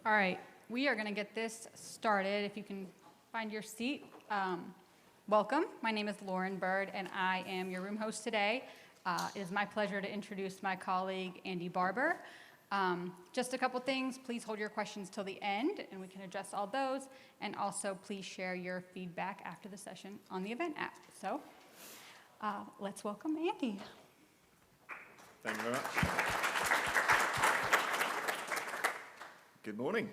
All right, we are going to get this started. If you can find your seat. Welcome. My name is Lauren Bird, and I am your room host today. It is my pleasure to introduce my colleague, Andy Barber. Just a couple things. Please hold your questions till the end, and we can address all those. And also, please share your feedback after the session on the event app. So, let's welcome Andy. Thank you very much. Good morning.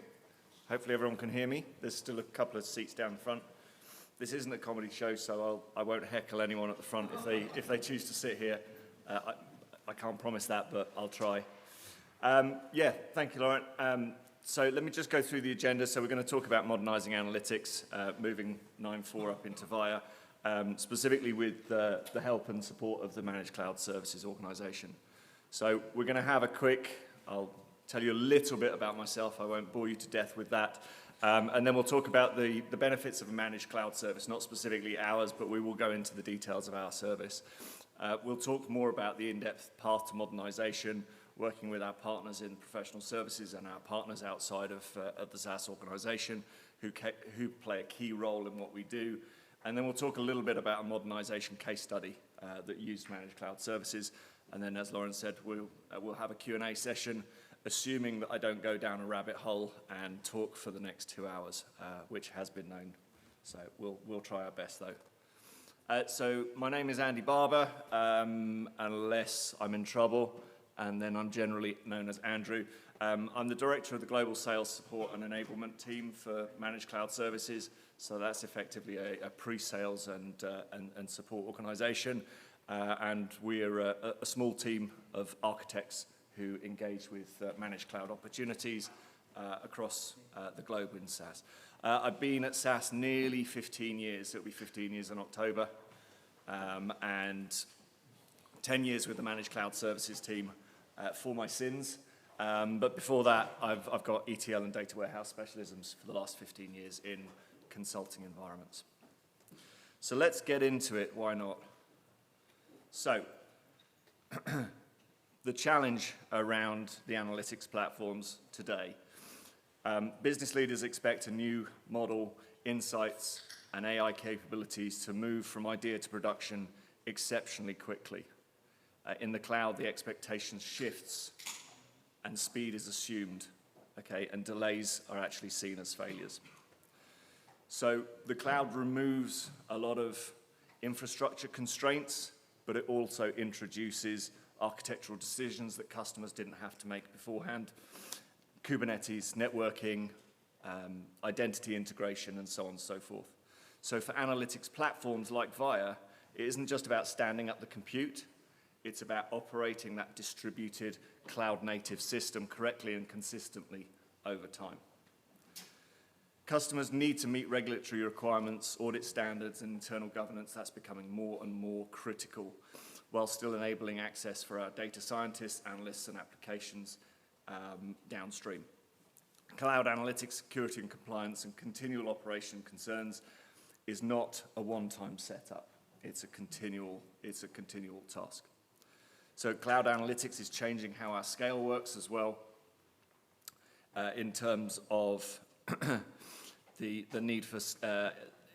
Hopefully everyone can hear me. There's still a couple of seats down the front. This isn't a comedy show, so I won't heckle anyone at the front if they choose to sit here. I can't promise that, but I'll try. Yeah, thank you, Lauren. So let me just go through the agenda. So we're going to talk about Modernizing Analytics, moving 9.4 up into Viya, specifically with the help and support of the Managed Cloud Services organization. So we're going to have a quick, I'll tell you a little bit about myself. I won't bore you to death with that. And then we'll talk about the benefits of a managed cloud service, not specifically ours, but we will go into the details of our service. We'll talk more about the in-depth path to modernization, working with our partners in professional services and our partners outside of the SAS organization who play a key role in what we do. And then we'll talk a little bit about a modernization case study that used managed cloud services. And then, as Lauren said, we'll have a Q&A session, assuming that I don't go down a rabbit hole and talk for the next 2 hours, which has been known. So we'll try our best, though. So my name is Andy Barber, unless I'm in trouble, and then I'm generally known as Andrew. I'm the director of the Global Sales Support and Enablement Team for Managed Cloud Services, so that's effectively a pre-sales and support organization. And we're a small team of architects who engage with managed cloud opportunities across the globe in SAS. I've been at SAS nearly 15 years. It'll be 15 years in October. And 10 years with the Managed Cloud Services team for my sins. But before that, I've got ETL and data warehouse specialisms for the last 15 years in consulting environments. So let's get into it. Why not? So, the challenge around the analytics platforms today. Business leaders expect a new model, insights, and AI capabilities to move from idea to production exceptionally quickly. In the cloud, the expectation shifts and speed is assumed, okay, and delays are actually seen as failures. So the cloud removes a lot of infrastructure constraints, but it also introduces architectural decisions that customers didn't have to make beforehand. Kubernetes, networking, identity integration, and so on and so forth. So for analytics platforms like Viya, it isn't just about standing up the compute, it's about operating that distributed cloud-native system correctly and consistently over time. Customers need to meet regulatory requirements, audit standards, and internal governance. That's becoming more and more critical, while still enabling access for our data scientists, analysts, and applications downstream. Cloud analytics, security and compliance, and continual operation concerns is not a one-time setup. It's a continual task. So cloud analytics is changing how our scale works as well, in terms of the need for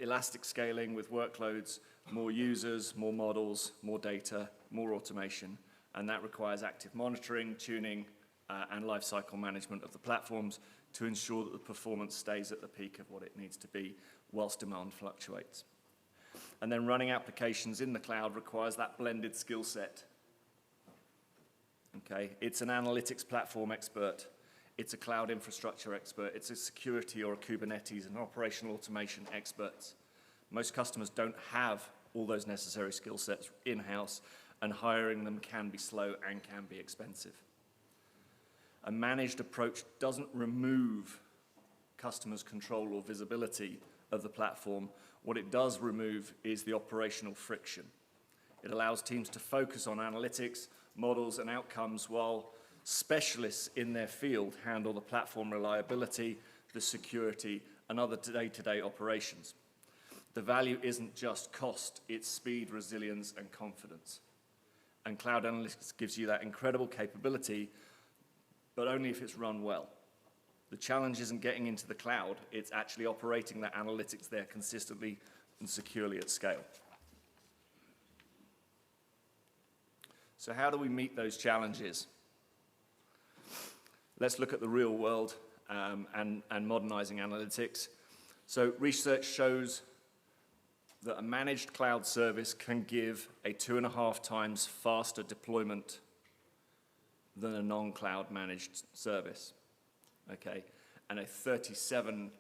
elastic scaling with workloads, more users, more models, more data, more automation, and that requires active monitoring, tuning, and lifecycle management of the platforms to ensure that the performance stays at the peak of what it needs to be whilst demand fluctuates. And then running applications in the cloud requires that blended skill set. Okay, it's an analytics platform expert, it's a cloud infrastructure expert, it's a security or a Kubernetes and operational automation experts. Most customers don't have all those necessary skill sets in-house, and hiring them can be slow and can be expensive. A managed approach doesn't remove customers' control or visibility of the platform. What it does remove is the operational friction. It allows teams to focus on analytics, models, and outcomes while specialists in their field handle the platform reliability, the security, and other day-to-day operations. The value isn't just cost, it's speed, resilience, and confidence. And cloud analytics gives you that incredible capability, but only if it's run well. The challenge isn't getting into the cloud, it's actually operating that analytics there consistently and securely at scale. So how do we meet those challenges? Let's look at the real world and modernizing analytics. So research shows that a managed cloud service can give a 2.5 times faster deployment than a non-cloud managed service, okay? And a 37%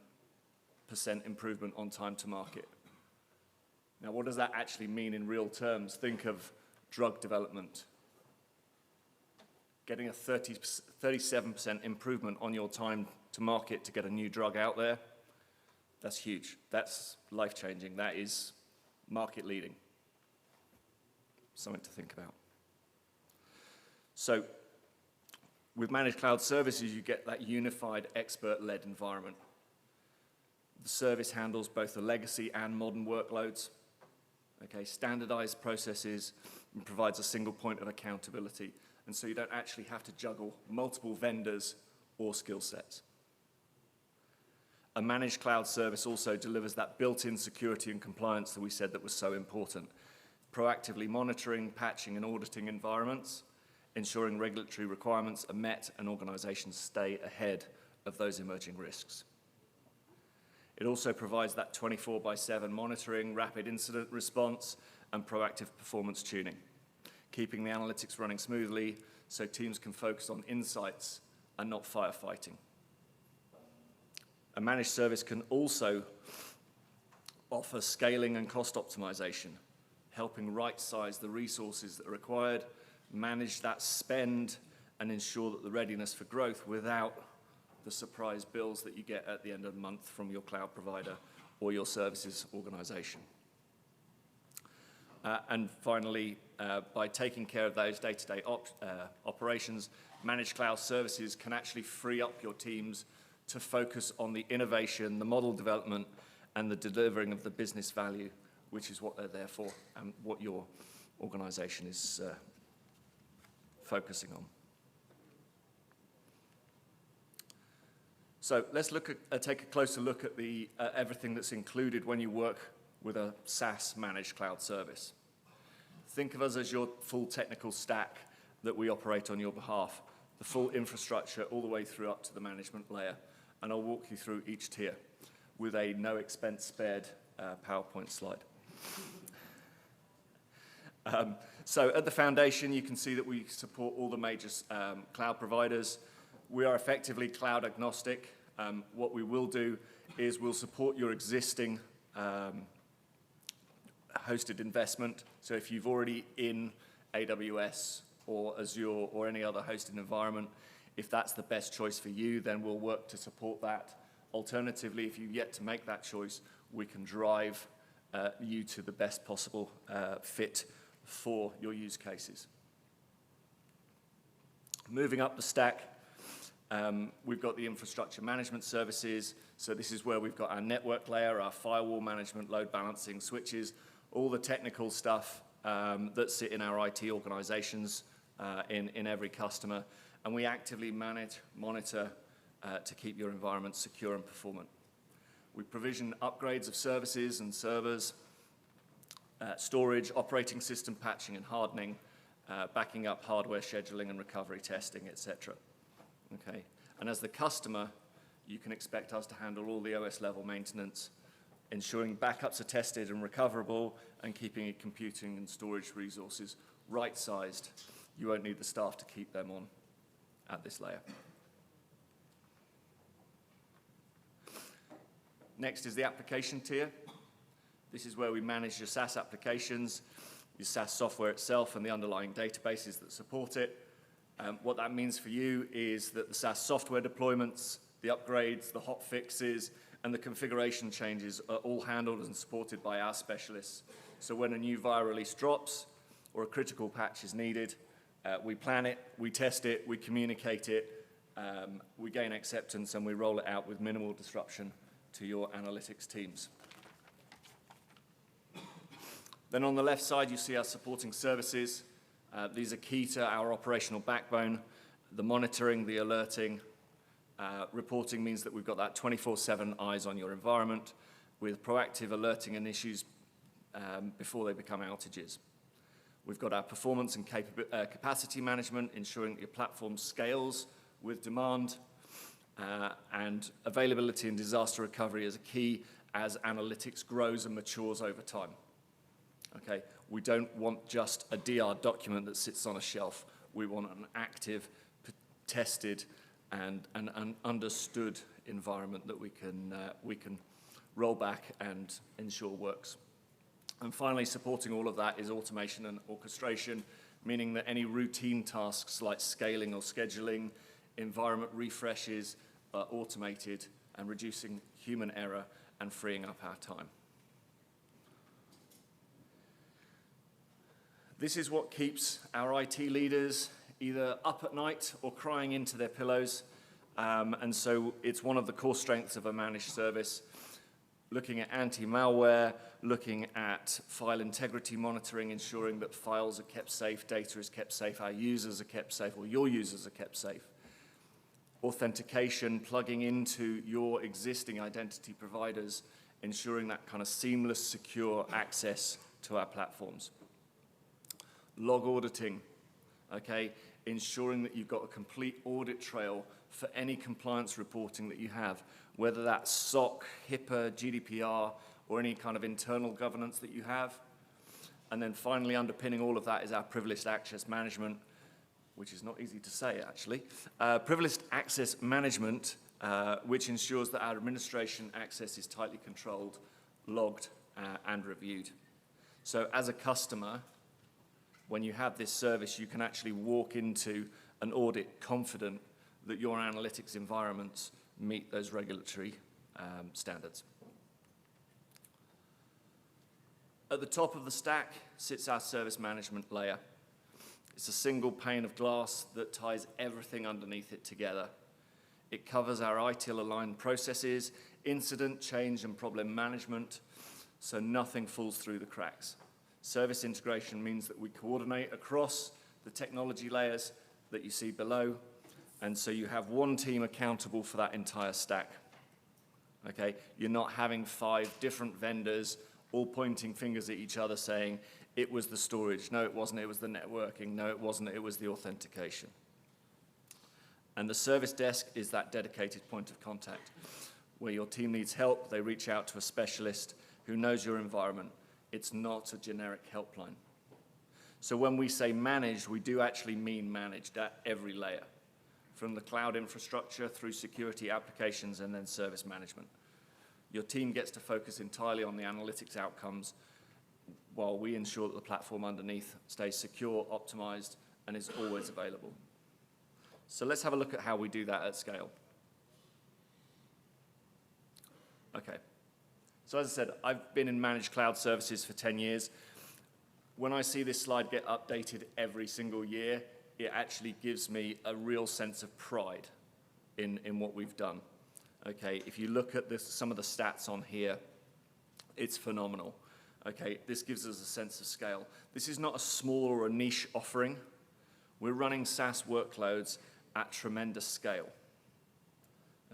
improvement on time to market. Now, what does that actually mean in real terms? Think of drug development. Getting a 37% improvement on your time to market to get a new drug out there, that's huge. That's life-changing. That is market-leading. Something to think about. So, with managed cloud services, you get that unified expert-led environment. The service handles both the legacy and modern workloads, okay, standardized processes, and provides a single point of accountability. And so you don't actually have to juggle multiple vendors or skill sets. A managed cloud service also delivers that built-in security and compliance that we said that was so important. Proactively monitoring, patching, and auditing environments, ensuring regulatory requirements are met and organizations stay ahead of those emerging risks. It also provides that 24/7 monitoring, rapid incident response, and proactive performance tuning, keeping the analytics running smoothly so teams can focus on insights and not firefighting. A managed service can also offer scaling and cost optimization, helping right-size the resources that are required, manage that spend, and ensure that the readiness for growth without the surprise bills that you get at the end of the month from your cloud provider or your services organization. And finally, by taking care of those day-to-day operations, managed cloud services can actually free up your teams to focus on the innovation, the model development, and the delivering of the business value, which is what they're there for and what your organization is focusing on. So let's take a closer look at everything that's included when you work with a SAS Managed Cloud Service. Think of us as your full technical stack that we operate on your behalf, the full infrastructure all the way through up to the management layer. And I'll walk you through each tier with a no expense spared PowerPoint slide. So at the foundation, you can see that we support all the major cloud providers. We are effectively cloud agnostic. What we will do is we'll support your existing hosted investment. So if you've already in AWS or Azure or any other hosted environment, if that's the best choice for you, then we'll work to support that. Alternatively, if you've yet to make that choice, we can drive you to the best possible fit for your use cases. Moving up the stack, we've got the infrastructure management services. So this is where we've got our network layer, our firewall management, load balancing, switches, all the technical stuff that sit in our IT organizations in every customer. And we actively monitor to keep your environment secure and performant. We provision upgrades of services and servers, storage, operating system patching and hardening, backing up hardware scheduling and recovery testing, etc. Okay. And as the customer, you can expect us to handle all the OS level maintenance, ensuring backups are tested and recoverable, and keeping your computing and storage resources right-sized. You won't need the staff to keep them on at this layer. Next is the application tier. This is where we manage your SAS applications, your SAS software itself, and the underlying databases that support it. What that means for you is that the SAS software deployments, the upgrades, the hot fixes, and the configuration changes are all handled and supported by our specialists. So when a new Viya release drops or a critical patch is needed, we plan it, we test it, we communicate it, we gain acceptance, and we roll it out with minimal disruption to your analytics teams. Then on the left side, you see our supporting services. These are key to our operational backbone, the monitoring, the alerting, Reporting means that we've got that 24/7 eyes on your environment with proactive alerting and issues before they become outages. We've got our performance and capacity management, ensuring that your platform scales with demand, and availability and disaster recovery is a key as analytics grows and matures over time. Okay, we don't want just a DR document that sits on a shelf. We want an active, tested, and an understood environment that we can roll back and ensure works. And finally, supporting all of that is automation and orchestration, meaning that any routine tasks like scaling or scheduling, environment refreshes are automated and reducing human error and freeing up our time. This is what keeps our IT leaders either up at night or crying into their pillows. And so it's one of the core strengths of a managed service. Looking at anti-malware, looking at file integrity monitoring, ensuring that files are kept safe, data is kept safe, our users are kept safe, or your users are kept safe. Authentication, plugging into your existing identity providers, ensuring that kind of seamless, secure access to our platforms. Log auditing, okay, ensuring that you've got a complete audit trail for any compliance reporting that you have, whether that's SOC, HIPAA, GDPR, or any kind of internal governance that you have. And then finally, underpinning all of that is our privileged access management, which is not easy to say, actually. Privileged access management, which ensures that our administration access is tightly controlled, logged, and reviewed. So as a customer, when you have this service, you can actually walk into an audit confident that your analytics environments meet those regulatory standards. At the top of the stack sits our service management layer. It's a single pane of glass that ties everything underneath it together. It covers our ITIL-aligned processes, incident, change, and problem management, so nothing falls through the cracks. Service integration means that we coordinate across the technology layers that you see below, and so you have one team accountable for that entire stack. Okay? You're not having 5 different vendors all pointing fingers at each other saying, it was the storage, no it wasn't, it was the networking, no it wasn't, it was the authentication. And the service desk is that dedicated point of contact. Where your team needs help, they reach out to a specialist who knows your environment. It's not a generic helpline. So when we say managed, we do actually mean managed at every layer, from the cloud infrastructure through security applications and then service management. Your team gets to focus entirely on the analytics outcomes while we ensure that the platform underneath stays secure, optimized, and is always available. So let's have a look at how we do that at scale. Okay. So as I said, I've been in managed cloud services for 10 years. When I see this slide get updated every single year, it actually gives me a real sense of pride in what we've done. Okay, if you look at this, some of the stats on here, it's phenomenal. Okay, this gives us a sense of scale. This is not a small or a niche offering. We're running SaaS workloads at tremendous scale.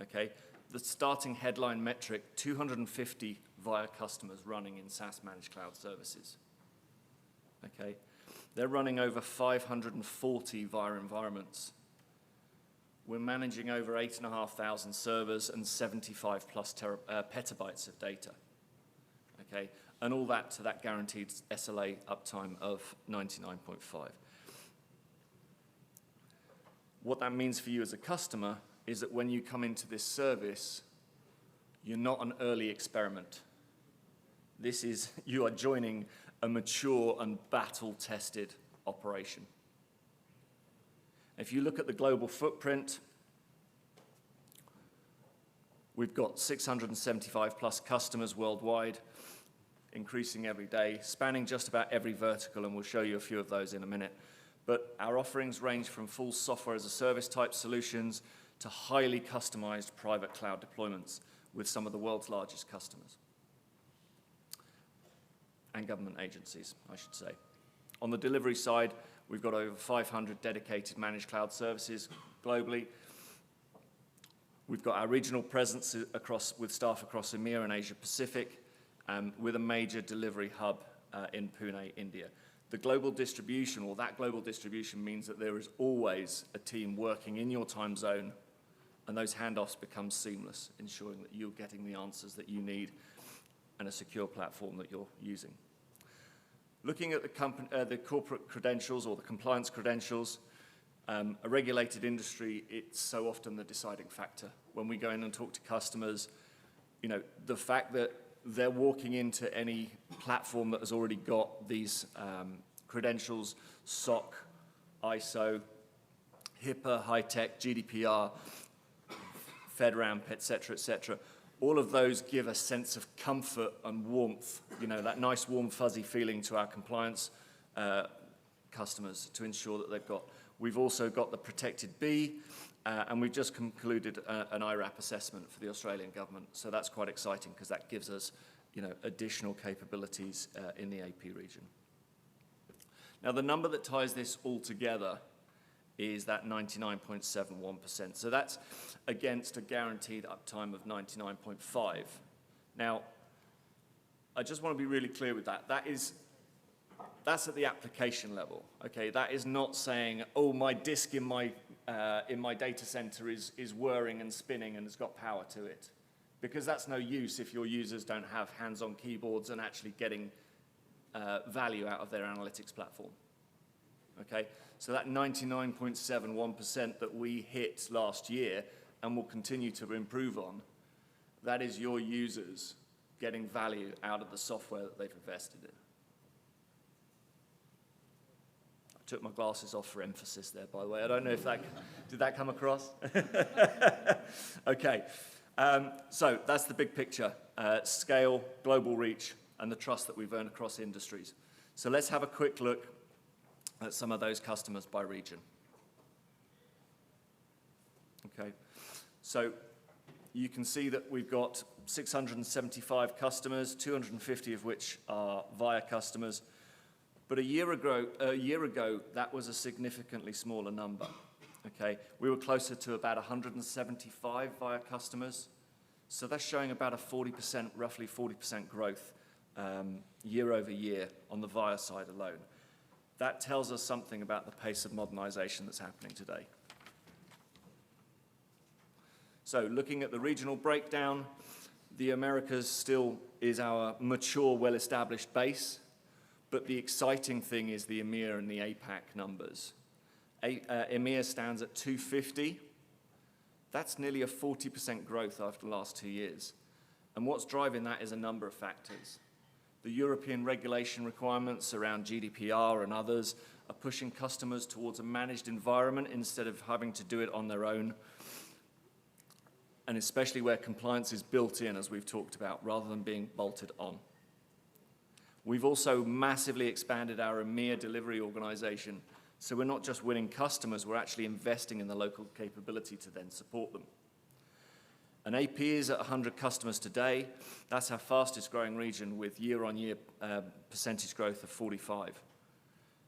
Okay, the starting headline metric, 250 Viya customers running in SAS Managed Cloud Services. Okay, they're running over 540 Viya environments. We're managing over 8,500 servers and 75 plus petabytes of data. Okay, and all that to that guaranteed SLA uptime of 99.5. What that means for you as a customer is that when you come into this service, you're not an early experiment. This is, you are joining a mature and battle-tested operation. If you look at the global footprint, we've got 675 plus customers worldwide, increasing every day, spanning just about every vertical, and we'll show you a few of those in a minute. But our offerings range from full software as a service type solutions to highly customized private cloud deployments with some of the world's largest customers. And government agencies, I should say. On the delivery side, we've got over 500 dedicated managed cloud services globally. We've got our regional presence with staff across EMEA and Asia Pacific, with a major delivery hub in Pune, India. The global distribution, or that global distribution, means that there is always a team working in your time zone, and those handoffs become seamless, ensuring that you're getting the answers that you need and a secure platform that you're using. Looking at the corporate credentials or the compliance credentials, a regulated industry, it's so often the deciding factor. When we go in and talk to customers, you know, the fact that they're walking into any platform that has already got these credentials, SOC, ISO, HIPAA, high-tech, GDPR, FedRAMP, et cetera, all of those give a sense of comfort and warmth, you know, that nice, warm, fuzzy feeling to our compliance customers to ensure that they've got. We've also got the protected B, and we've just concluded an IRAP assessment for the Australian government. So that's quite exciting because that gives us, you know, additional capabilities in the AP region. Now, the number that ties this all together is that 99.71%. So that's against a guaranteed uptime of 99.5. Now, I just want to be really clear with that. That's at the application level, okay? That is not saying, oh, my disk in my data center is whirring and spinning and has got power to it. Because that's no use if your users don't have hands-on keyboards and actually getting value out of their analytics platform, okay? So that 99.71% that we hit last year and will continue to improve on, that is your users getting value out of the software that they've invested in. I took my glasses off for emphasis there, by the way. I don't know if did that come across? Okay, so that's the big picture. Scale, global reach, and the trust that we've earned across industries. So let's have a quick look at some of those customers by region. Okay, so you can see that we've got 675 customers, 250 of which are Viya customers. But a year ago, that was a significantly smaller number. Okay, we were closer to about 175 Viya customers. So that's showing about a 40%, roughly 40% growth year over year on the Viya side alone. That tells us something about the pace of modernization that's happening today. So looking at the regional breakdown, the Americas still is our mature, well-established base, but the exciting thing is the EMEA and the APAC numbers. EMEA stands at 250. That's nearly a 40% growth after the last 2 years. And what's driving that is a number of factors. The European regulation requirements around GDPR and others are pushing customers towards a managed environment instead of having to do it on their own, and especially where compliance is built in, as we've talked about, rather than being bolted on. We've also massively expanded our EMEA delivery organization, so we're not just winning customers, we're actually investing in the local capability to then support them. And AP is at 100 customers today. That's our fastest growing region with year-on-year percentage growth of 45.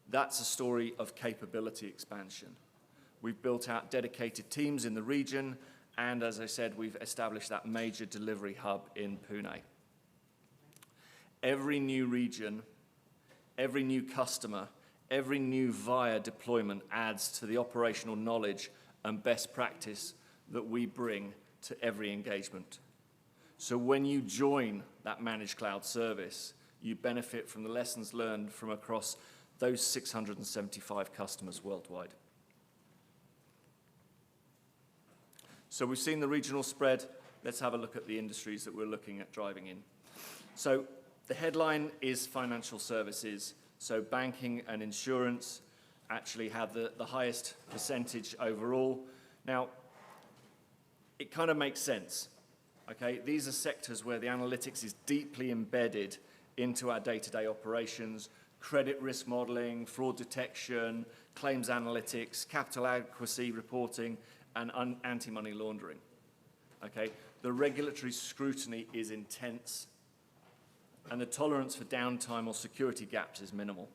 That's a story of capability expansion. We've built out dedicated teams in the region, and as I said, we've established that major delivery hub in Pune. Every new region, every new customer, every new Viya deployment adds to the operational knowledge and best practice that we bring to every engagement. So when you join that managed cloud service, you benefit from the lessons learned from across those 675 customers worldwide. So we've seen the regional spread. Let's have a look at the industries that we're looking at driving in. So the headline is financial services. So banking and insurance actually have the highest percentage overall. Now, it kind of makes sense, okay? These are sectors where the analytics is deeply embedded into our day-to-day operations: credit risk modeling, fraud detection, claims analytics, capital adequacy reporting, and anti-money laundering, okay? The regulatory scrutiny is intense, and the tolerance for downtime or security gaps is minimal.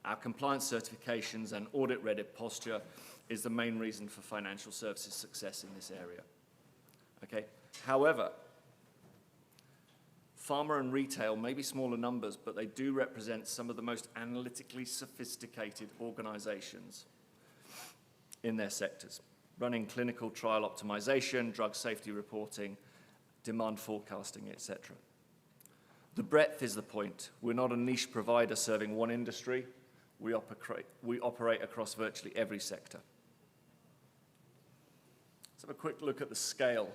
Our compliance certifications and audit-ready posture is the main reason for financial services success in this area. Okay? However, pharma and retail may be smaller numbers, but they do represent some of the most analytically sophisticated organizations in their sectors, running clinical trial optimization, drug safety reporting, demand forecasting, etc. The breadth is the point. We're not a niche provider serving one industry. We operate across virtually every sector. Let's have a quick look at the scale.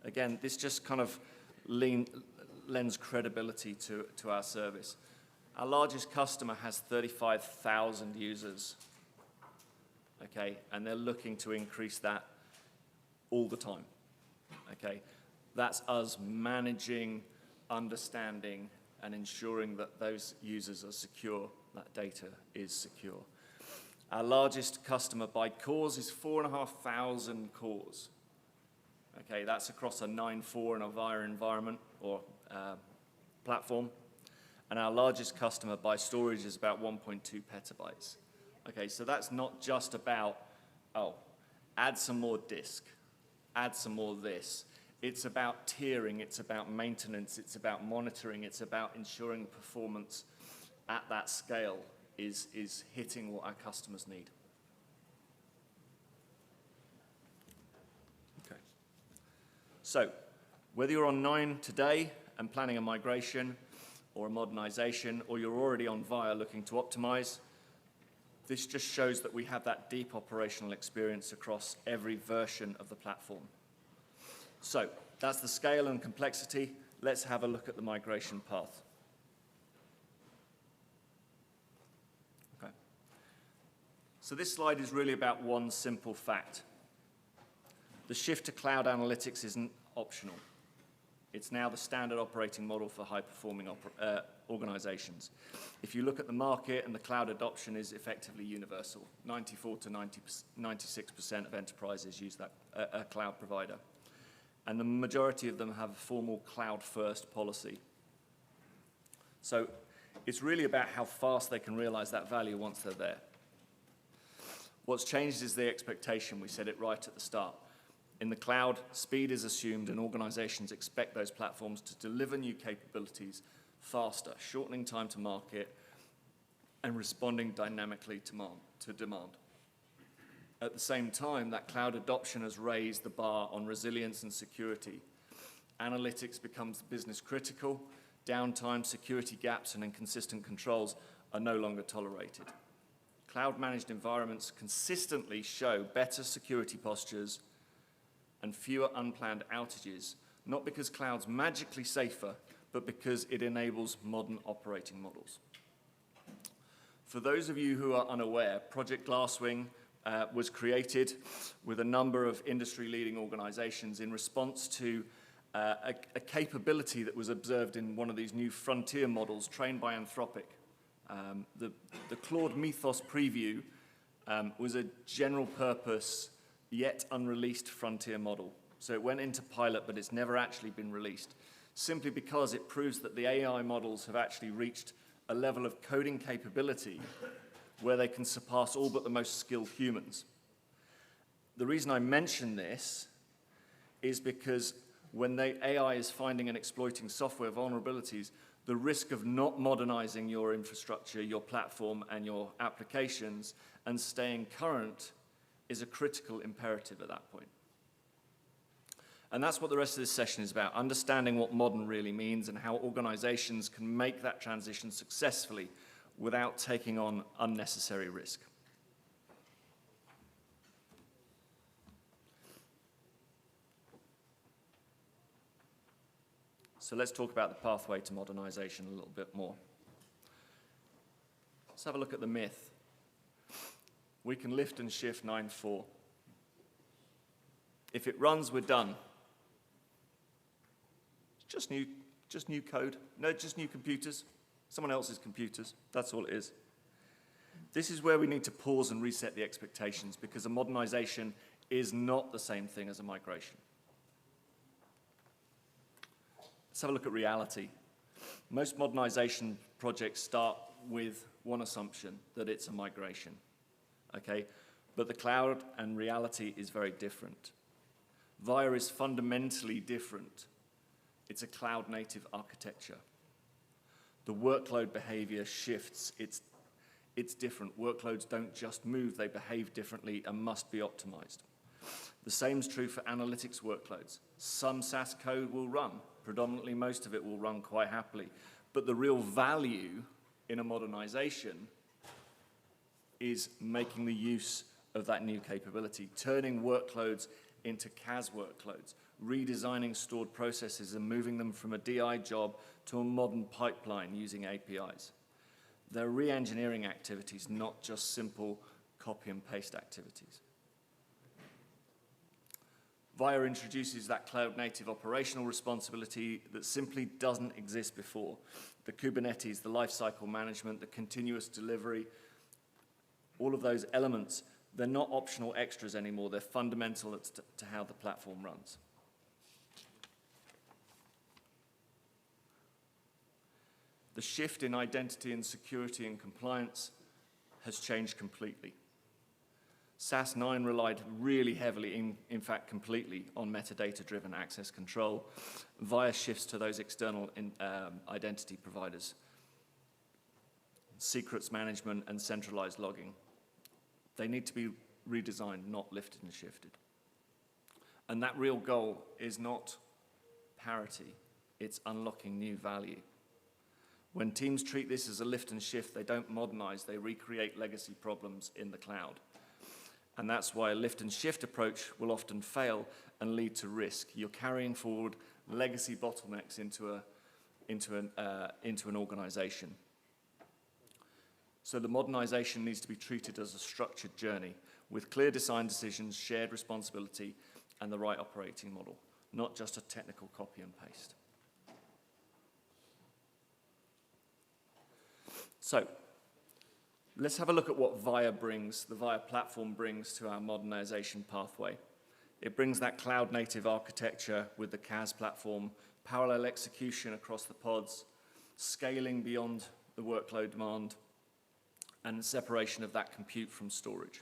Again, this just kind of lends credibility to our service. Our largest customer has 35,000 users, okay, and they're looking to increase that all the time, okay. That's us managing, understanding, and ensuring that those users are secure, that data is secure. Our largest customer by cores is 4,500 cores. Okay, that's across a 9.4 and a Viya environment or platform. And our largest customer by storage is about 1.2 petabytes. Okay, so that's not just about, oh, add some more disk, add some more this. It's about tiering, it's about maintenance, it's about monitoring, it's about ensuring performance at that scale is hitting what our customers need. Okay. So, whether you're on 9 today and planning a migration or a modernization, or you're already on Viya looking to optimize, this just shows that we have that deep operational experience across every version of the platform. So, that's the scale and complexity. Let's have a look at the migration path. Okay. So this slide is really about one simple fact. The shift to cloud analytics isn't optional. It's now the standard operating model for high-performing organizations. If you look at the market, and the cloud adoption is effectively universal. 94 to 96% of enterprises use that a cloud provider. And the majority of them have a formal cloud-first policy. So it's really about how fast they can realize that value once they're there. What's changed is the expectation. We said it right at the start. In the cloud, speed is assumed, and organizations expect those platforms to deliver new capabilities faster, shortening time to market and responding dynamically to demand. At the same time, that cloud adoption has raised the bar on resilience and security. Analytics becomes business critical. Downtime, security gaps, and inconsistent controls are no longer tolerated. Cloud-managed environments consistently show better security postures and fewer unplanned outages, not because cloud's magically safer, but because it enables modern operating models. For those of you who are unaware, Project Glasswing was created with a number of industry-leading organizations in response to a capability that was observed in one of these new frontier models trained by Anthropic. The Claude Mythos preview was a general purpose, yet unreleased frontier model. So it went into pilot, but it's never actually been released, simply because it proves that the AI models have actually reached a level of coding capability where they can surpass all but the most skilled humans. The reason I mention this is because when the AI is finding and exploiting software vulnerabilities, the risk of not modernizing your infrastructure, your platform, and your applications and staying current is a critical imperative at that point. And that's what the rest of this session is about, understanding what modern really means and how organizations can make that transition successfully without taking on unnecessary risk. So let's talk about the pathway to modernization a little bit more. Let's have a look at the myth. We can lift and shift 9.4. If it runs, we're done. Just new code. No, just new computers. Someone else's computers. That's all it is. This is where we need to pause and reset the expectations, because a modernization is not the same thing as a migration. Let's have a look at reality. Most modernization projects start with one assumption, that it's a migration. Okay? But the cloud and reality is very different. Viya is fundamentally different. It's a cloud-native architecture. The workload behavior shifts. It's different. Workloads don't just move, they behave differently and must be optimized. The same is true for analytics workloads. Some SAS code will run. Predominantly, most of it will run quite happily. But the real value in a modernization is making the use of that new capability, turning workloads into CAS workloads, redesigning stored processes and moving them from a DI job to a modern pipeline using APIs. They're re-engineering activities, not just simple copy and paste activities. Viya introduces that cloud-native operational responsibility that simply doesn't exist before. The Kubernetes, the lifecycle management, the continuous delivery, all of those elements, they're not optional extras anymore. They're fundamental to how the platform runs. The shift in identity and security and compliance has changed completely. SAS 9 relied really heavily, in fact completely, on metadata-driven access control. Viya shifts to those external identity providers, secrets management and centralized logging. They need to be redesigned, not lifted and shifted. And that real goal is not parity, it's unlocking new value. When teams treat this as a lift and shift, they don't modernize, they recreate legacy problems in the cloud. And that's why a lift and shift approach will often fail and lead to risk. You're carrying forward legacy bottlenecks into an organization. So the modernization needs to be treated as a structured journey with clear design decisions, shared responsibility, and the right operating model, not just a technical copy and paste. So let's have a look at what Viya brings, the Viya platform brings to our modernization pathway. It brings that cloud-native architecture with the CAS platform, parallel execution across the pods, scaling beyond the workload demand, and separation of that compute from storage.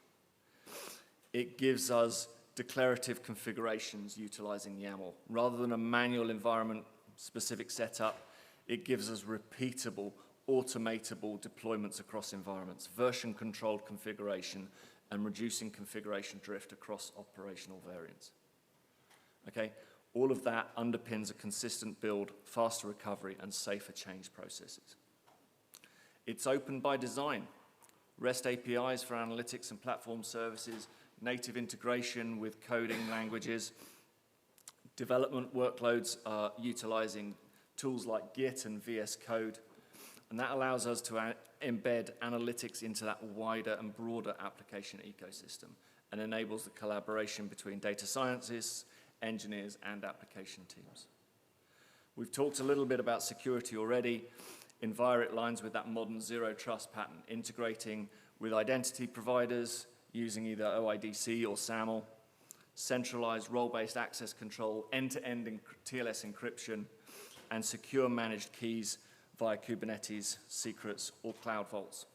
It gives us declarative configurations utilizing YAML. Rather than a manual environment-specific setup, it gives us repeatable, automatable deployments across environments, version-controlled configuration, and reducing configuration drift across operational variants. Okay, all of that underpins a consistent build, faster recovery, and safer change processes. It's open by design. REST APIs for analytics and platform services, native integration with coding languages. Development workloads are utilizing tools like Git and VS Code, and that allows us to embed analytics into that wider and broader application ecosystem and enables the collaboration between data scientists, engineers, and application teams. We've talked a little bit about security already. In Viya, it lines with that modern zero trust pattern, integrating with identity providers using either OIDC or SAML, centralized role-based access control, end-to-end TLS encryption, and secure managed keys via Kubernetes, secrets, or cloud vaults.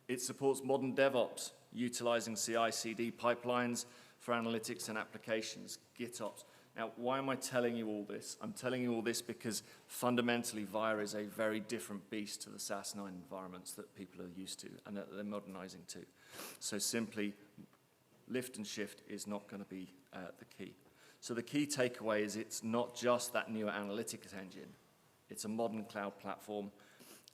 It supports modern DevOps, utilizing CI/CD pipelines for analytics and applications, GitOps. Now, why am I telling you all this? I'm telling you all this because fundamentally Viya is a very different beast to the SAS 9 environments that people are used to and that they're modernizing to. So simply, lift and shift is not going to be the key. So the key takeaway is it's not just that newer analytics engine. It's a modern cloud platform,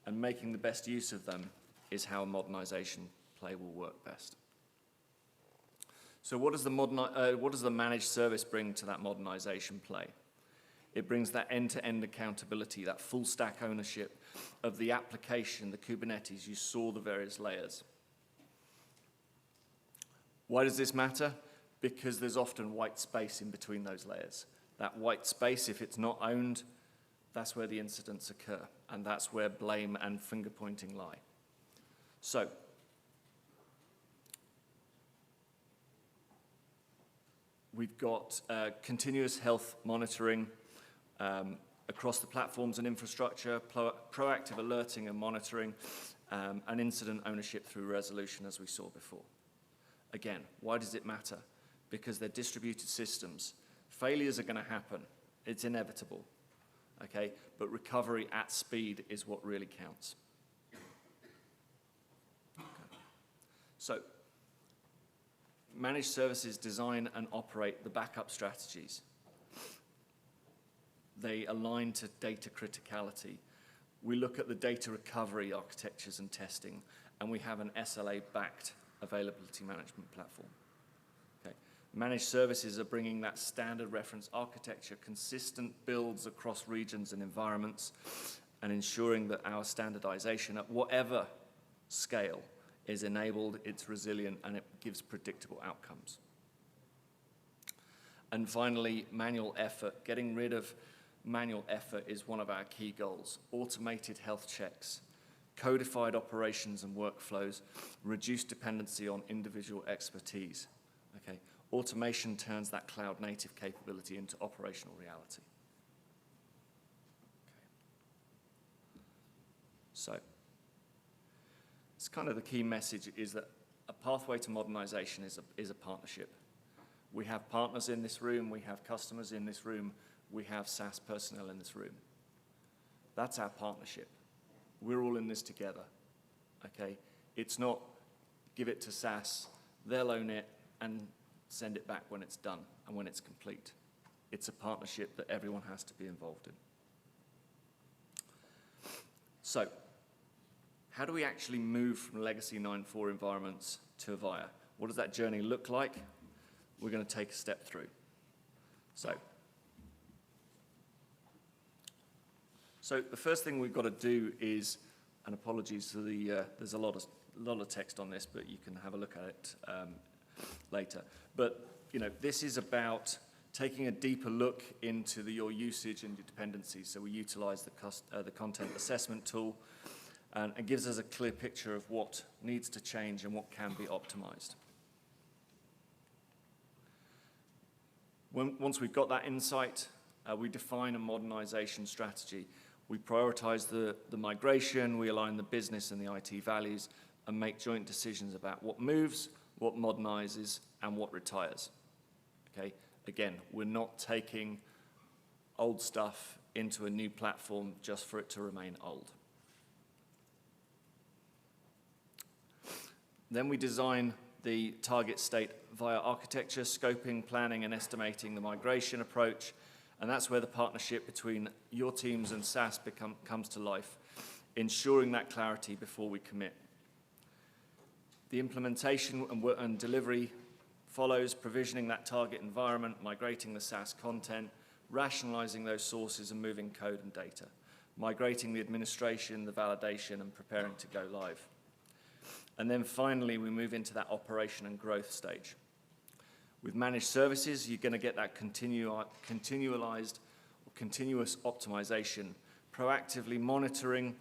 and making the best use of them is how modernization play will work best. So what does the managed service bring to that modernization play? It brings that end-to-end accountability, that full stack ownership of the application, the Kubernetes. You saw the various layers. Why does this matter? Because there's often white space in between those layers. That white space, if it's not owned, that's where the incidents occur, and that's where blame and finger-pointing lie. So, we've got continuous health monitoring across the platforms and infrastructure, proactive alerting and monitoring, and incident ownership through resolution, as we saw before. Again, why does it matter? Because they're distributed systems. Failures are going to happen. It's inevitable. Okay? But recovery at speed is what really counts. Okay. So, managed services design and operate the backup strategies. They align to data criticality. We look at the data recovery architectures and testing, and we have an SLA-backed availability management platform. Okay. Managed services are bringing that standard reference architecture, consistent builds across regions and environments, and ensuring that our standardization at whatever scale is enabled, it's resilient, and it gives predictable outcomes. And finally, manual effort. Getting rid of manual effort is one of our key goals. Automated health checks, codified operations and workflows, reduced dependency on individual expertise. Okay. Automation turns that cloud-native capability into operational reality. Okay. So, it's kind of the key message is that a pathway to modernization is a partnership. We have partners in this room, we have customers in this room, we have SAS personnel in this room. That's our partnership. We're all in this together, okay? It's not give it to SAS, they'll own it, and send it back when it's done and when it's complete. It's a partnership that everyone has to be involved in. So, how do we actually move from legacy 9.4 environments to Viya? What does that journey look like? We're going to take a step through. So the first thing we've got to do is, and apologies to the, there's a lot of text on this, but you can have a look at it later. But this is about taking a deeper look into your usage and your dependencies. So we utilize the content assessment tool, and it gives us a clear picture of what needs to change and what can be optimized. Once we've got that insight, we define a modernization strategy. We prioritize the migration, we align the business and the IT values, and make joint decisions about what moves, what modernizes, and what retires. Okay? Again, we're not taking old stuff into a new platform just for it to remain old. Then we design the target state via architecture, scoping, planning, and estimating the migration approach. And that's where the partnership between your teams and SAS comes to life, ensuring that clarity before we commit. The implementation and delivery follows, provisioning that target environment, migrating the SAS content, rationalizing those sources and moving code and data, migrating the administration, the validation, and preparing to go live. And then finally, we move into that operation and growth stage. With managed services, you're going to get that continualized or continuous optimization, proactively monitoring,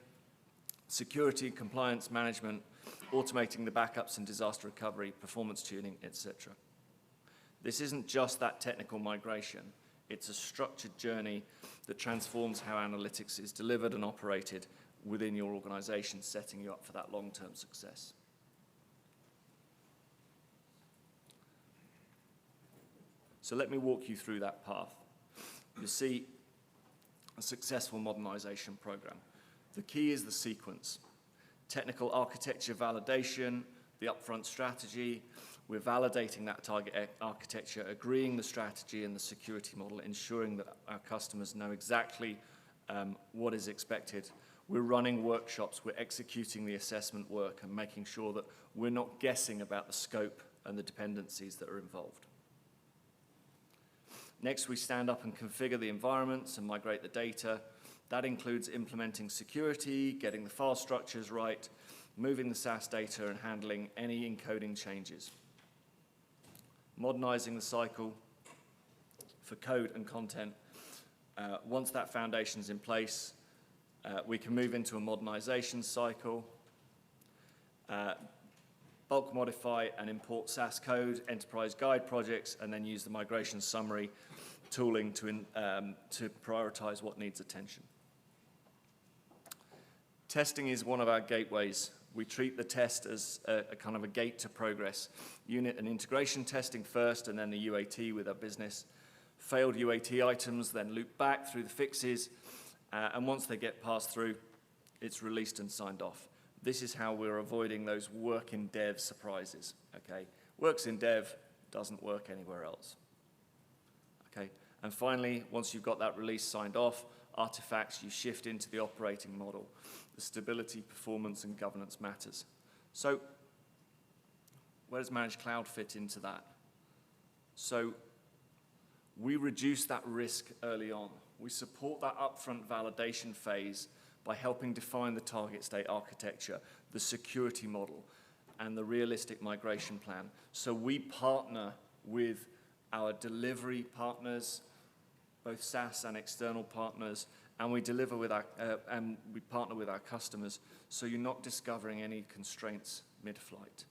security, compliance management, automating the backups and disaster recovery, performance tuning, etc. This isn't just that technical migration. It's a structured journey that transforms how analytics is delivered and operated within your organization, setting you up for that long-term success. So let me walk you through that path. You see a successful modernization program. The key is the sequence. Technical architecture validation, the upfront strategy. We're validating that target architecture, agreeing the strategy and the security model, ensuring that our customers know exactly what is expected. We're running workshops, we're executing the assessment work and making sure that we're not guessing about the scope and the dependencies that are involved. Next, we stand up and configure the environments and migrate the data. That includes implementing security, getting the file structures right, moving the SAS data, and handling any encoding changes. Modernizing the cycle for code and content. Once that foundation is in place, we can move into a modernization cycle, bulk modify and import SAS code, enterprise guide projects, and then use the migration summary tooling to prioritize what needs attention. Testing is one of our gateways We treat the test as a kind of a gate to progress. Unit and integration testing first, and then the UAT with our business. Failed UAT items then loop back through the fixes, and once they get passed through, it's released and signed off. This is how we're avoiding those work in dev surprises, okay? Works in dev, doesn't work anywhere else, okay? And finally, once you've got that release signed off, artifacts, you shift into the operating model. The stability, performance, and governance matters. So where does Managed Cloud fit into that? So we reduce that risk early on. We support that upfront validation phase by helping define the target state architecture, the security model, and the realistic migration plan. So we partner with our delivery partners, both SaaS and external partners, and we deliver with our, and we partner with our customers, so you're not discovering any constraints mid-flight.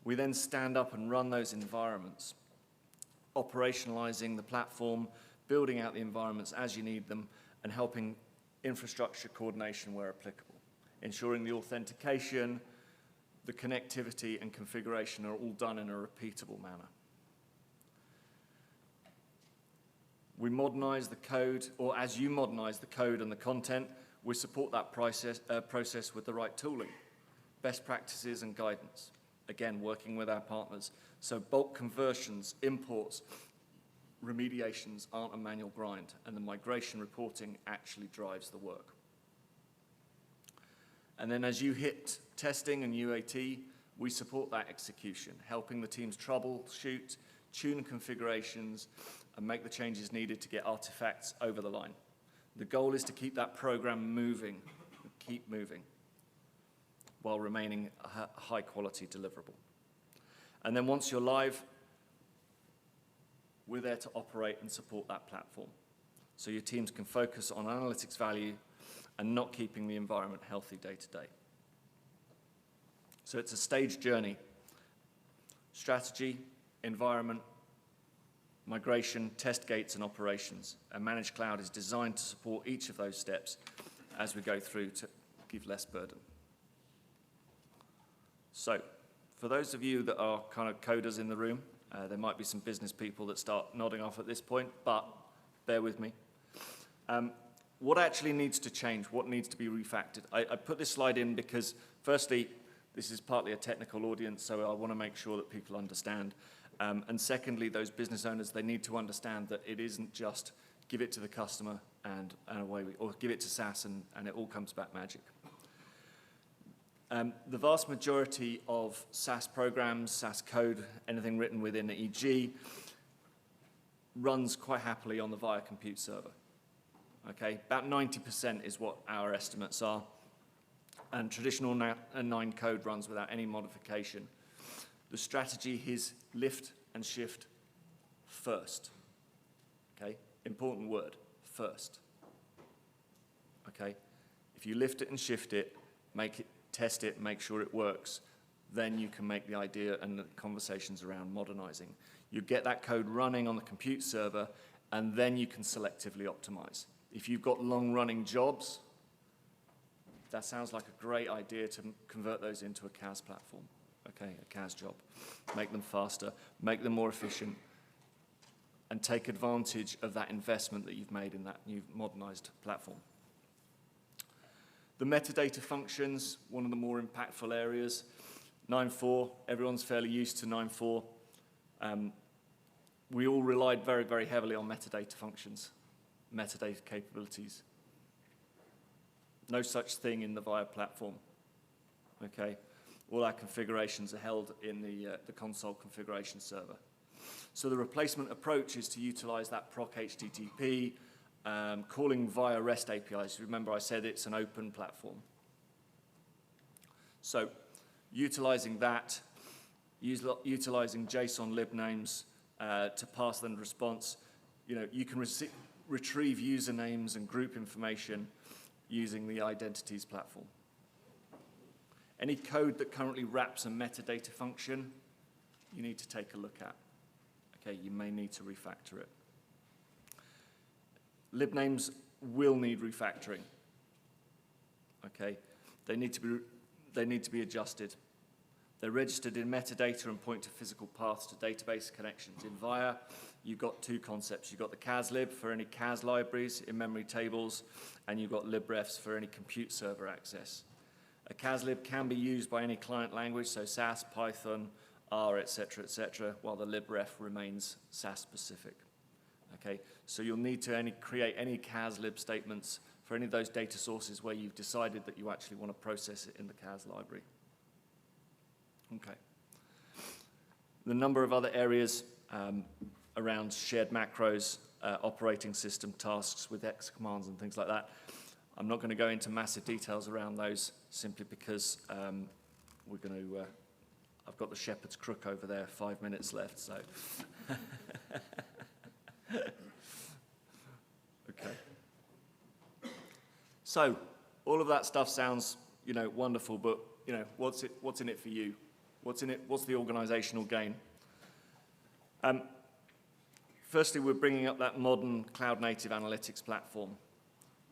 We then stand up and run those environments, operationalizing the platform, building out the environments as you need them, and helping infrastructure coordination where applicable, ensuring the authentication, the connectivity, and configuration are all done in a repeatable manner. We modernize the code, or as you modernize the code and the content, we support that process with the right tooling, best practices and guidance. Again, working with our partners. So bulk conversions, imports, remediations aren't a manual grind, and the migration reporting actually drives the work. And then as you hit testing and UAT, we support that execution, helping the teams troubleshoot, tune configurations, and make the changes needed to get artifacts over the line. The goal is to keep that program moving, keep moving, while remaining a high-quality deliverable. And then once you're live, we're there to operate and support that platform, so your teams can focus on analytics value and not keeping the environment healthy day to day. So it's a staged journey. Strategy, environment, migration, test gates, and operations. And Managed Cloud is designed to support each of those steps as we go through to give less burden. So, for those of you that are kind of coders in the room, there might be some business people that start nodding off at this point, but bear with me. What actually needs to change? What needs to be refactored? I put this slide in because, firstly, this is partly a technical audience, so I want to make sure that people understand. And secondly, those business owners, they need to understand that it isn't just give it to the customer and away we, or give it to SAS and it all comes back magic. The vast majority of SAS programs, SAS code, anything written within the EG, runs quite happily on the Viya compute server. Okay, about 90% is what our estimates are. And traditional 9 code runs without any modification. The strategy is lift and shift first. Okay, important word, first. Okay, if you lift it and shift it, make it, test it, make sure it works, then you can make the idea and the conversations around modernizing. You get that code running on the compute server, and then you can selectively optimize. If you've got long-running jobs, that sounds like a great idea to convert those into a CAS platform, okay, a CAS job. Make them faster, make them more efficient, and take advantage of that investment that you've made in that new modernized platform. The metadata functions, one of the more impactful areas. 9.4, everyone's fairly used to 9.4. We all relied very, very heavily on metadata functions, metadata capabilities. No such thing in the Viya platform, okay? All our configurations are held in the console configuration server. So the replacement approach is to utilize that proc HTTP, calling via REST APIs. Remember I said it's an open platform. So utilizing that, utilizing JSON libnames to pass the response, you can retrieve usernames and group information using the identities platform. Any code that currently wraps a metadata function, you need to take a look at. Okay, you may need to refactor it. Libnames will need refactoring. Okay, they they need to be adjusted. They're registered in metadata and point to physical paths to database connections. In Viya, you've got two concepts. You've got the caslib for any cas libraries, in-memory tables, and you've got librefs for any compute server access. A caslib can be used by any client language, so SAS, Python, R, etc., while the libref remains SAS-specific. Okay, so you'll need to create any caslib statements for any of those data sources where you've decided that you actually want to process it in the cas library. Okay. The number of other areas around shared macros, operating system tasks with X commands and things like that. I'm not going to go into massive details around those simply because we're going to, I've got the shepherd's crook over there, 5 minutes left, so. Okay. So, all of that stuff sounds, wonderful, but, what's in it for you? What's in it? What's the organizational gain? Firstly, we're bringing up that modern cloud-native analytics platform.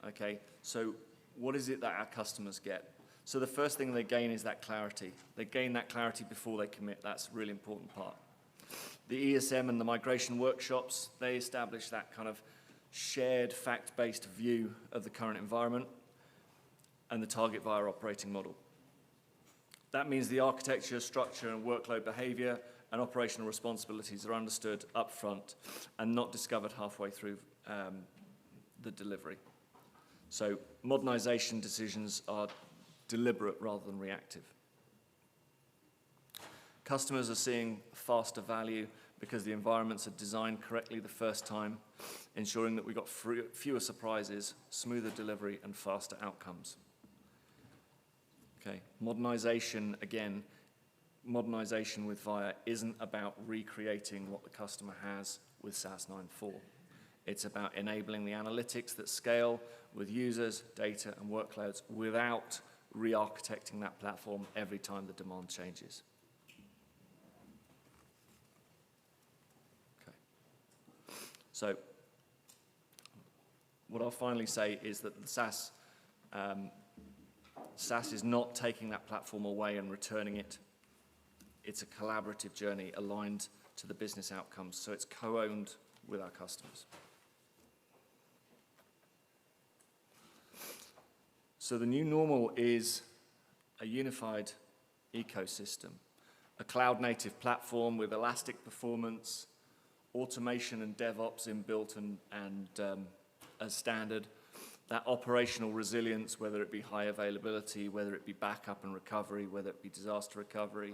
Okay, so what is it that our customers get? So the first thing they gain is that clarity. They gain that clarity before they commit. That's a really important part. The ESM and the migration workshops, they establish that kind of shared fact-based view of the current environment and the target Viya operating model. That means the architecture, structure, and workload behavior and operational responsibilities are understood up front and not discovered halfway through the delivery. So modernization decisions are deliberate rather than reactive. Customers are seeing faster value because the environments are designed correctly the first time, ensuring that we've got fewer surprises, smoother delivery, and faster outcomes. Okay, modernization, again, modernization with Viya isn't about recreating what the customer has with SAS 9.4. It's about enabling the analytics that scale with users, data, and workloads without re-architecting that platform every time the demand changes. Okay. So, what I'll finally say is that the SAS is not taking that platform away and returning it. It's a collaborative journey aligned to the business outcomes, so it's co-owned with our customers. So the new normal is a unified ecosystem, a cloud-native platform with elastic performance, automation and DevOps inbuilt and as standard, that operational resilience, whether it be high availability, whether it be backup and recovery, whether it be disaster recovery,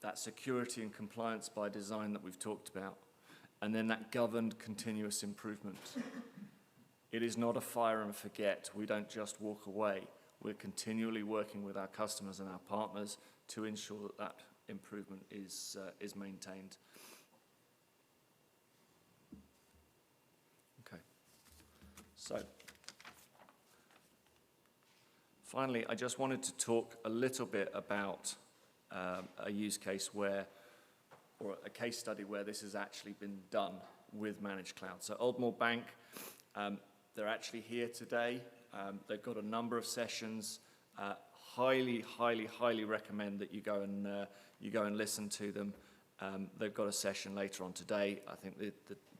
that security and compliance by design that we've talked about, and then that governed continuous improvement. It is not a fire and forget. We don't just walk away. We're continually working with our customers and our partners to ensure that that improvement is maintained. Okay. So, finally, I just wanted to talk a little bit about a use case where, or a case study where this has actually been done with Managed Cloud. So Oldmore Bank, they're actually here today. They've got a number of sessions. Highly recommend that you go and listen to them. They've got a session later on today. I think the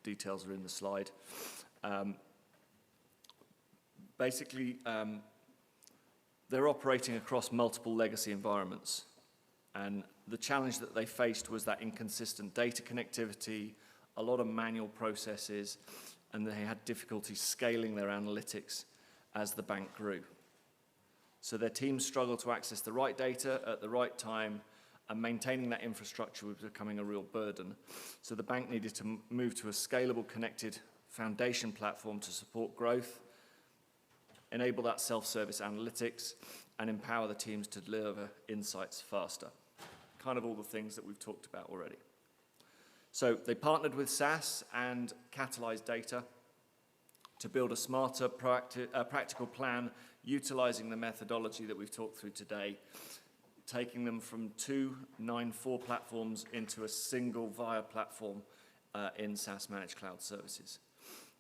details are in the slide. Basically, they're operating across multiple legacy environments. And the challenge that they faced was that inconsistent data connectivity, a lot of manual processes, and they had difficulty scaling their analytics as the bank grew. So their teams struggled to access the right data at the right time, and maintaining that infrastructure was becoming a real burden. So the bank needed to move to a scalable, connected foundation platform to support growth, enable that self-service analytics, and empower the teams to deliver insights faster. Kind of all the things that we've talked about already. So they partnered with SAS and Catalyze Data to build a smarter, practical plan, utilizing the methodology that we've talked through today, taking them from 2 9.4 platforms into a single Viya platform in SAS Managed Cloud Services.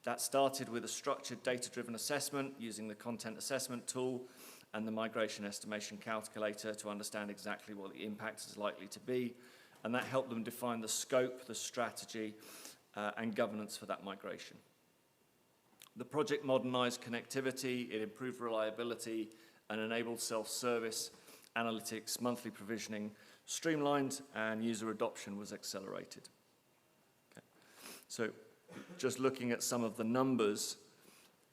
That started with a structured data-driven assessment using the content assessment tool and the migration estimation calculator to understand exactly what the impact is likely to be, and that helped them define the scope, the strategy, and governance for that migration. The project modernized connectivity, it improved reliability, and enabled self-service, analytics, monthly provisioning, streamlined, and user adoption was accelerated. Okay. So just looking at some of the numbers,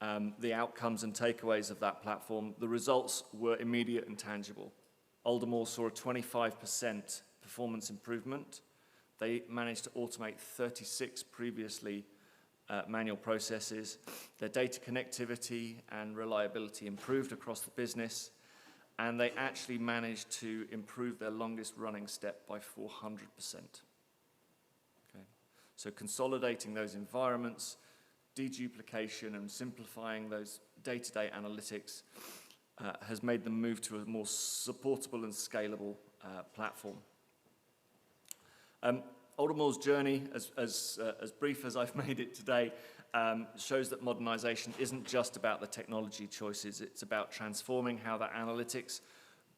the outcomes and takeaways of that platform, the results were immediate and tangible. Aldermore saw a 25% performance improvement. They managed to automate 36 previously manual processes. Their data connectivity and reliability improved across the business, and they actually managed to improve their longest running step by 400%. Okay. So consolidating those environments, deduplication and simplifying those day-to-day analytics has made them move to a more supportable and scalable platform. Aldermore's journey, as brief as I've made it today, shows that modernization isn't just about the technology choices, it's about transforming how that analytics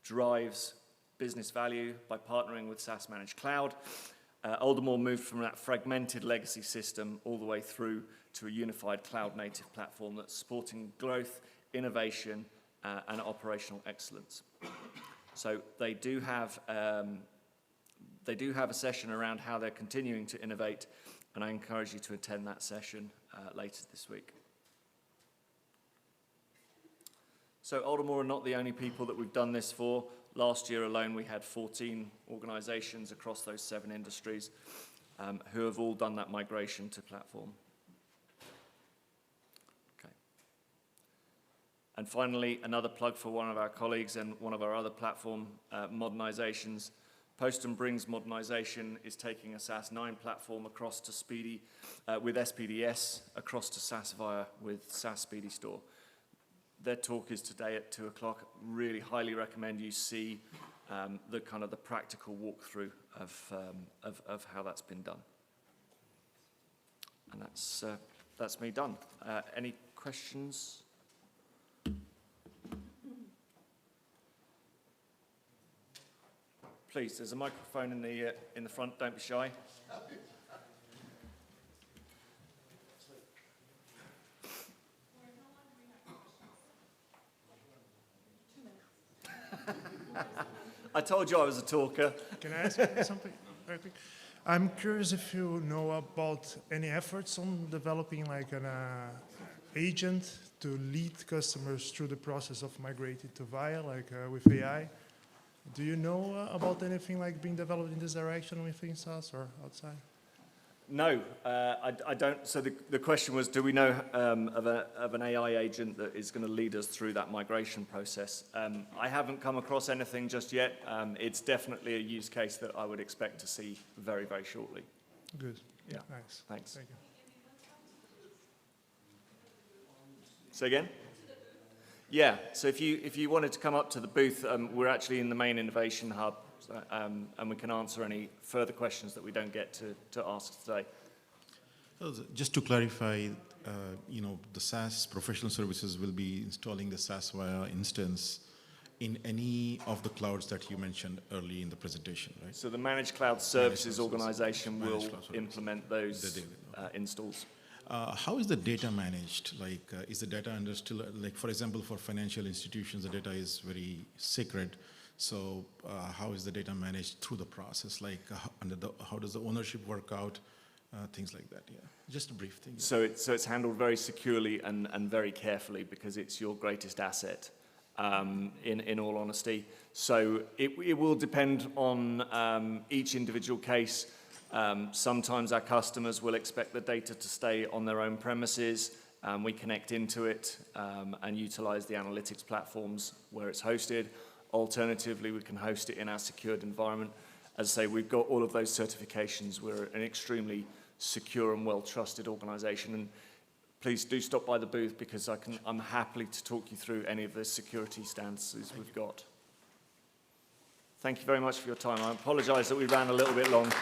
drives business value by partnering with SAS Managed Cloud. Aldermore moved from that fragmented legacy system all the way through to a unified cloud-native platform that's supporting growth, innovation, and operational excellence. So they do have a session around how they're continuing to innovate, and I encourage you to attend that session later this week. So Aldermore are not the only people that we've done this for. Last year alone, we had 14 organizations across those 7 industries who have all done that migration to platform. Okay. And finally, another plug for one of our colleagues and one of our other platform modernizations. Poston Brings Modernization is taking a SAS 9 platform across to Speedy with SPDS, across to SAS Viya with SAS Speedy Store. Their talk is today at 2 o'clock. Really highly recommend you see the kind of the practical walkthrough of how that's been done. And that's me done. Any questions? Please, there's a microphone in the front. Don't be shy. I told you I was a talker. Can I ask something very quick? I'm curious if you know about any efforts on developing like an agent to lead customers through the process of migrating to Viya, like with AI. Do you know about anything like being developed in this direction within SAS or outside? No, I don't. So the question was, do we know of an AI agent that is going to lead us through that migration process? I haven't come across anything just yet. It's definitely a use case that I would expect to see very, very shortly. Good. Yeah. Nice. Thanks. Thank you. Say again? Yeah. So if you wanted to come up to the booth, we're actually in the main innovation hub. And we can answer any further questions that we don't get to ask today. Just to clarify, the SAS professional services will be installing the SAS Viya instance in any of the clouds that you mentioned early in the presentation, right? So the Managed Cloud Services organization will implement those installs. How is the data managed? Like, is the data still, like, for example, for financial institutions, the data is very sacred. So how is the data managed through the process? Like, how does the ownership work out? Things like that, yeah. Just a brief thing. So it's handled very securely and very carefully because it's your greatest asset, in all honesty. So it will depend on each individual case. Sometimes our customers will expect the data to stay on their own premises. We connect into it and utilize the analytics platforms where it's hosted. Alternatively, we can host it in our secured environment. As I say, we've got all of those certifications. We're an extremely secure and well-trusted organization. And please do stop by the booth because I'm happy to talk you through any of the security stances we've got. Thank you very much for your time. I apologize that we ran a little bit long.